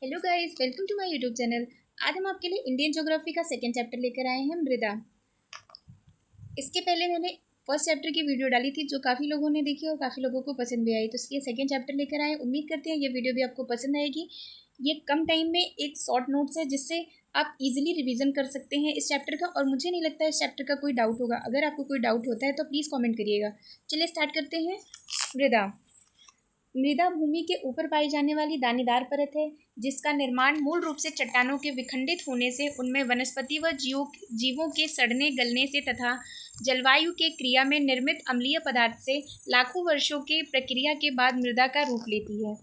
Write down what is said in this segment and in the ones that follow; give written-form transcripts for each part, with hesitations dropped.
Hello guys, welcome to my YouTube channel. आज हम आपके लिए इंडियन ज्योग्राफी का सेकेंड चैप्टर लेकर आए हैं, मृदा। इसके पहले मैंने फर्स्ट चैप्टर की वीडियो डाली थी जो काफ़ी लोगों ने देखी और काफ़ी लोगों को पसंद भी आई, तो इसलिए सेकेंड चैप्टर लेकर आए। उम्मीद करते हैं ये वीडियो भी आपको पसंद आएगी। ये कम टाइम में एक शॉर्ट नोट्स है जिससे आप इजीली रिवीजन कर सकते हैं इस चैप्टर का, और मुझे नहीं लगता इस चैप्टर का कोई डाउट होगा। अगर आपको कोई डाउट होता है तो प्लीज़ कॉमेंट करिएगा। चलिए स्टार्ट करते हैं। मृदा मृदा भूमि के ऊपर पाई जाने वाली दानेदार परत है जिसका निर्माण मूल रूप से चट्टानों के विखंडित होने से, उनमें वनस्पति व जीवों के सड़ने गलने से तथा जलवायु के क्रिया में निर्मित अम्लीय पदार्थ से लाखों वर्षों के प्रक्रिया के बाद मृदा का रूप लेती है।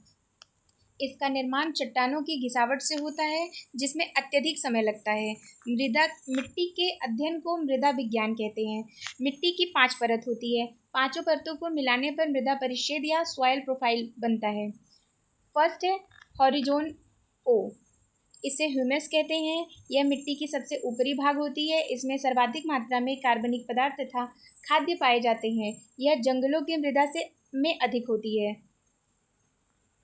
इसका निर्माण चट्टानों की घिसावट से होता है जिसमें अत्यधिक समय लगता है। मिट्टी के अध्ययन को मृदा विज्ञान कहते हैं। मिट्टी की 5 परत होती है। पांचों परतों को मिलाने पर मृदा परिच्छेद या सॉइल प्रोफाइल बनता है। फर्स्ट है हॉरिजोन ओ, इसे ह्यूमस कहते हैं। यह मिट्टी की सबसे ऊपरी भाग होती है। इसमें सर्वाधिक मात्रा में कार्बनिक पदार्थ तथा खाद्य पाए जाते हैं। यह जंगलों की मृदा से में अधिक होती है।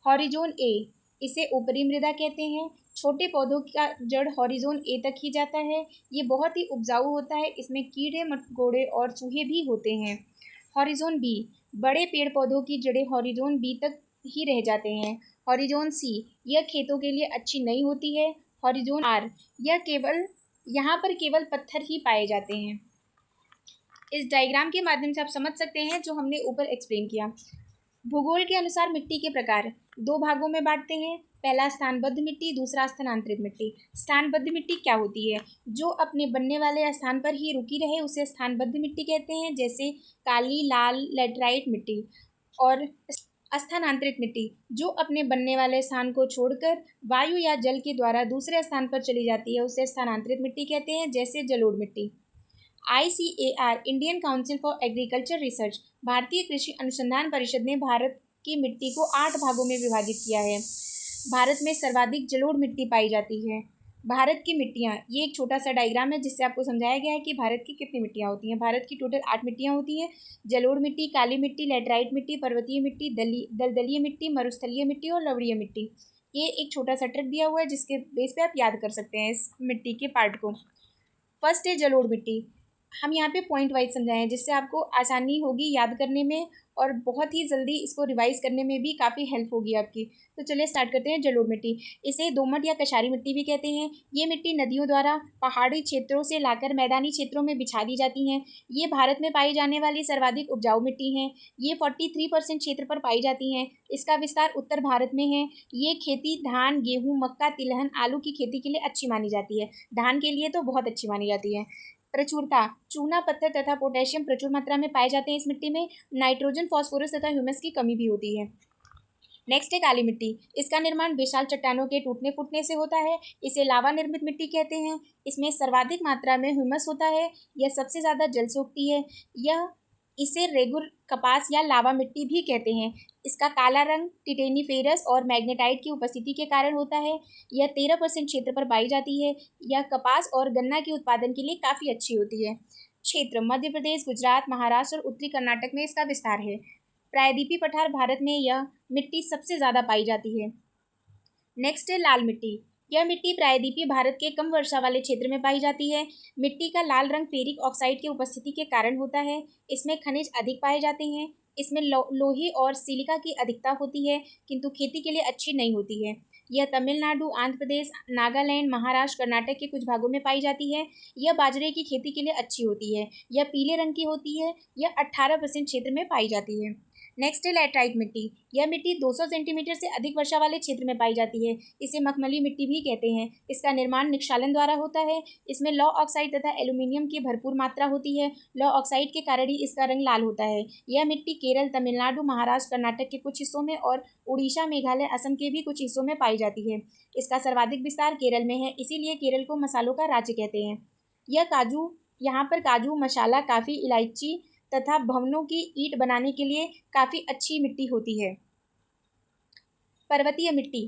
हॉरिजोन ए, इसे ऊपरी मृदा कहते हैं। छोटे पौधों का जड़ हॉरिजोन ए तक ही जाता है। ये बहुत ही उपजाऊ होता है। इसमें कीड़े मकोड़े और चूहे भी होते हैं। हॉरिजोन बी, बड़े पेड़ पौधों की जड़ें हॉरिजोन बी तक ही रह जाते हैं। हॉरिजोन सी, यह खेतों के लिए अच्छी नहीं होती है। हॉरिजोन आर, यहाँ पर केवल पत्थर ही पाए जाते हैं। इस डायग्राम के माध्यम से आप समझ सकते हैं जो हमने ऊपर एक्सप्लेन किया। भूगोल के अनुसार मिट्टी के प्रकार 2 भागों में बांटते हैं। पहला स्थानबद्ध मिट्टी, दूसरा स्थानांतरित मिट्टी। स्थानबद्ध मिट्टी क्या होती है? जो अपने बनने वाले स्थान पर ही रुकी रहे उसे स्थानबद्ध मिट्टी कहते हैं, जैसे काली, लाल, लैटराइट मिट्टी। और स्थानांतरित मिट्टी जो अपने बनने वाले स्थान को छोड़कर वायु या जल के द्वारा दूसरे स्थान पर चली जाती है उसे स्थानांतरित मिट्टी कहते हैं, जैसे जलोढ़ मिट्टी। ICAR, Indian council for agriculture research, भारतीय कृषि अनुसंधान परिषद ने भारत की मिट्टी को 8 भागों में विभाजित किया है। भारत में सर्वाधिक जलोढ़ मिट्टी पाई जाती है। भारत की मिट्टियाँ, ये एक छोटा सा डायग्राम है जिससे आपको समझाया गया है कि भारत की कितनी मिट्टियाँ होती हैं। भारत की टोटल 8 मिट्टियाँ होती हैं। जलोढ़ मिट्टी, काली मिट्टी, लैटराइट मिट्टी, पर्वतीय मिट्टी, दलदलीय मिट्टी, मरुस्थलीय मिट्टी और लवणीय मिट्टी। ये एक छोटा सा ट्रिक दिया हुआ है जिसके बेस पे आप याद कर सकते हैं इस मिट्टी के पार्ट को। फर्स्ट है जलोढ़ मिट्टी। हम यहाँ पे पॉइंट वाइज समझाए हैं जिससे आपको आसानी होगी याद करने में और बहुत ही जल्दी इसको रिवाइज करने में भी काफ़ी हेल्प होगी आपकी। तो चलिए स्टार्ट करते हैं। जलोढ़ मिट्टी, इसे दोमट या कशारी मिट्टी भी कहते हैं। ये मिट्टी नदियों द्वारा पहाड़ी क्षेत्रों से लाकर मैदानी क्षेत्रों में बिछा दी जाती हैं। ये भारत में पाई जाने वाली सर्वाधिक उपजाऊ मिट्टी हैं। ये 43% क्षेत्र पर पाई जाती हैं। इसका विस्तार उत्तर भारत में है। ये खेती धान, गेहूँ, मक्का, तिलहन, आलू की खेती के लिए अच्छी मानी जाती है। धान के लिए तो बहुत अच्छी मानी जाती है। प्रचुरता, चूना पत्थर तथा पोटेशियम प्रचुर मात्रा में पाए जाते हैं इस मिट्टी में। नाइट्रोजन, फास्फोरस तथा ह्यूमस की कमी भी होती है। नेक्स्ट है काली मिट्टी। इसका निर्माण विशाल चट्टानों के टूटने फूटने से होता है। इसे लावा निर्मित मिट्टी कहते हैं। इसमें सर्वाधिक मात्रा में ह्यूमस होता है। यह सबसे ज़्यादा जल सोखती है। इसे रेगुर कपास या लावा मिट्टी भी कहते हैं। इसका काला रंग टिटेनीफेरस और मैग्नेटाइट की उपस्थिति के कारण होता है। यह 13% क्षेत्र पर पाई जाती है। यह कपास और गन्ना के उत्पादन के लिए काफ़ी अच्छी होती है। क्षेत्र मध्य प्रदेश, गुजरात, महाराष्ट्र और उत्तरी कर्नाटक में इसका विस्तार है। प्रायद्वीपीय पठार भारत में यह मिट्टी सबसे ज़्यादा पाई जाती है। नेक्स्ट है लाल मिट्टी। यह मिट्टी प्रायद्वीपीय भारत के कम वर्षा वाले क्षेत्र में पाई जाती है। मिट्टी का लाल रंग फेरिक ऑक्साइड की उपस्थिति के कारण होता है। इसमें खनिज अधिक पाए जाते हैं। इसमें लोहे और सिलिका की अधिकता होती है किंतु खेती के लिए अच्छी नहीं होती है। यह तमिलनाडु, आंध्र प्रदेश, नागालैंड, महाराष्ट्र, कर्नाटक के कुछ भागों में पाई जाती है। यह बाजरे की खेती के लिए अच्छी होती है। यह पीले रंग की होती है। यह 18% क्षेत्र में पाई जाती है। नेक्स्ट है लैटराइट मिट्टी। यह मिट्टी 200 सेंटीमीटर से अधिक वर्षा वाले क्षेत्र में पाई जाती है। इसे मखमली मिट्टी भी कहते हैं। इसका निर्माण निक्षालन द्वारा होता है। इसमें लौह ऑक्साइड तथा एल्यूमिनियम की भरपूर मात्रा होती है। लौह ऑक्साइड के कारण ही इसका रंग लाल होता है। यह मिट्टी केरल, तमिलनाडु, महाराष्ट्र, कर्नाटक के कुछ हिस्सों में और उड़ीसा, मेघालय, असम के भी कुछ हिस्सों में पाई जाती है। इसका सर्वाधिक विस्तार केरल में है, इसीलिए केरल को मसालों का राज्य कहते हैं। यहाँ पर काजू, मसाला, काफ़ी, इलायची तथा भवनों की ईंट बनाने के लिए काफ़ी अच्छी मिट्टी होती है। पर्वतीय मिट्टी,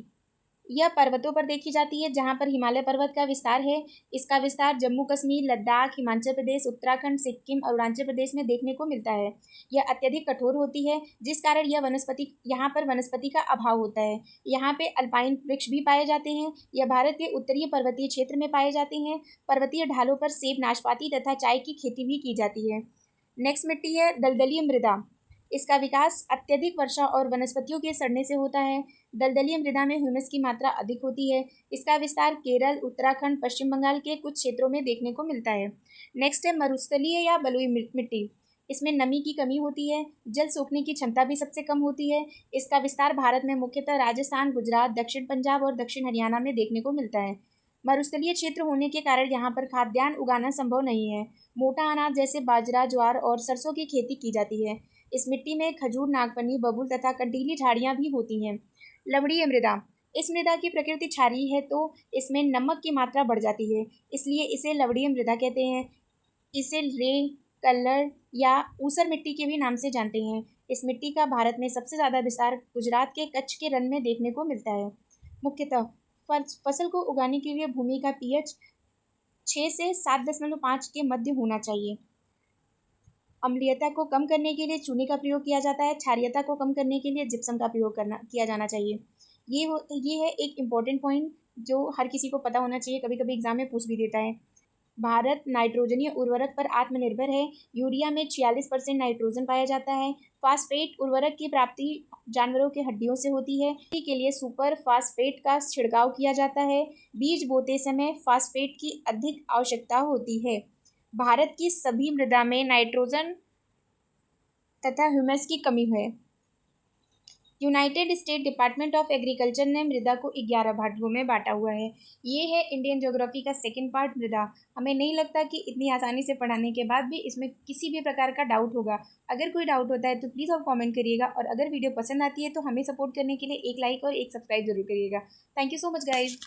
यह पर्वतों पर देखी जाती है, जहाँ पर हिमालय पर्वत का विस्तार है। इसका विस्तार जम्मू कश्मीर, लद्दाख, हिमाचल प्रदेश, उत्तराखंड, सिक्किम, अरुणाचल प्रदेश में देखने को मिलता है। यह अत्यधिक कठोर होती है, जिस कारण यहाँ पर वनस्पति का अभाव होता है। यहाँ पे अल्पाइन वृक्ष भी पाए जाते हैं। यह भारत के उत्तरीय पर्वतीय क्षेत्र में पाए जाते हैं। पर्वतीय ढालों पर सेब, नाशपाती तथा चाय की खेती भी की जाती है। नेक्स्ट मिट्टी है दलदली मृदा। इसका विकास अत्यधिक वर्षा और वनस्पतियों के सड़ने से होता है। दलदली मृदा में ह्यूमस की मात्रा अधिक होती है। इसका विस्तार केरल, उत्तराखंड, पश्चिम बंगाल के कुछ क्षेत्रों में देखने को मिलता है। नेक्स्ट है मरुस्थलीय या बलुई मिट्टी। इसमें नमी की कमी होती है। जल सोखने की क्षमता भी सबसे कम होती है। इसका विस्तार भारत में मुख्यतः राजस्थान, गुजरात, दक्षिण पंजाब और दक्षिण हरियाणा में देखने को मिलता है। मरुस्थलीय क्षेत्र होने के कारण यहाँ पर खाद्यान्न उगाना संभव नहीं है। मोटा अनाज जैसे बाजरा, ज्वार और सरसों की खेती की जाती है। इस मिट्टी में खजूर, नागफनी, बबूल तथा कंटीली झाड़ियाँ भी होती हैं। लवणीय मृदा। इस मृदा की प्रकृति क्षारीय है, तो इसमें नमक की मात्रा बढ़ जाती है, इसलिए इसे लवणीय मृदा कहते हैं। इसे रे, कल्लर या ऊसर मिट्टी के भी नाम से जानते हैं। इस मिट्टी का भारत में सबसे ज़्यादा विस्तार गुजरात के कच्छ के रण में देखने को मिलता है। मुख्यतः फसल को उगाने के लिए भूमि का pH 6 से 7.5 के मध्य होना चाहिए। अम्लीयता को कम करने के लिए चूने का प्रयोग किया जाता है। क्षारीयता को कम करने के लिए जिप्सम का प्रयोग किया जाना चाहिए। ये है एक इम्पॉर्टेंट पॉइंट जो हर किसी को पता होना चाहिए, कभी कभी एग्जाम में पूछ भी देता है। भारत नाइट्रोजनीय उर्वरक पर आत्मनिर्भर है। यूरिया में 46% नाइट्रोजन पाया जाता है। फास्फेट उर्वरक की प्राप्ति जानवरों के हड्डियों से होती है। के लिए सुपर फास्फेट का छिड़काव किया जाता है। बीज बोते समय फास्फेट की अधिक आवश्यकता होती है। भारत की सभी मृदा में नाइट्रोजन तथा ह्यूमस की कमी है। United state department of agriculture ने मृदा को 11 भागों में बांटा हुआ है। ये है इंडियन ज्योग्राफी का सेकंड पार्ट मृदा। हमें नहीं लगता कि इतनी आसानी से पढ़ाने के बाद भी इसमें किसी भी प्रकार का डाउट होगा। अगर कोई डाउट होता है तो प्लीज़ आप कमेंट करिएगा, और अगर वीडियो पसंद आती है तो हमें सपोर्ट करने के लिए एक लाइक और एक सब्सक्राइब जरूर करिएगा। Thank you so much guys.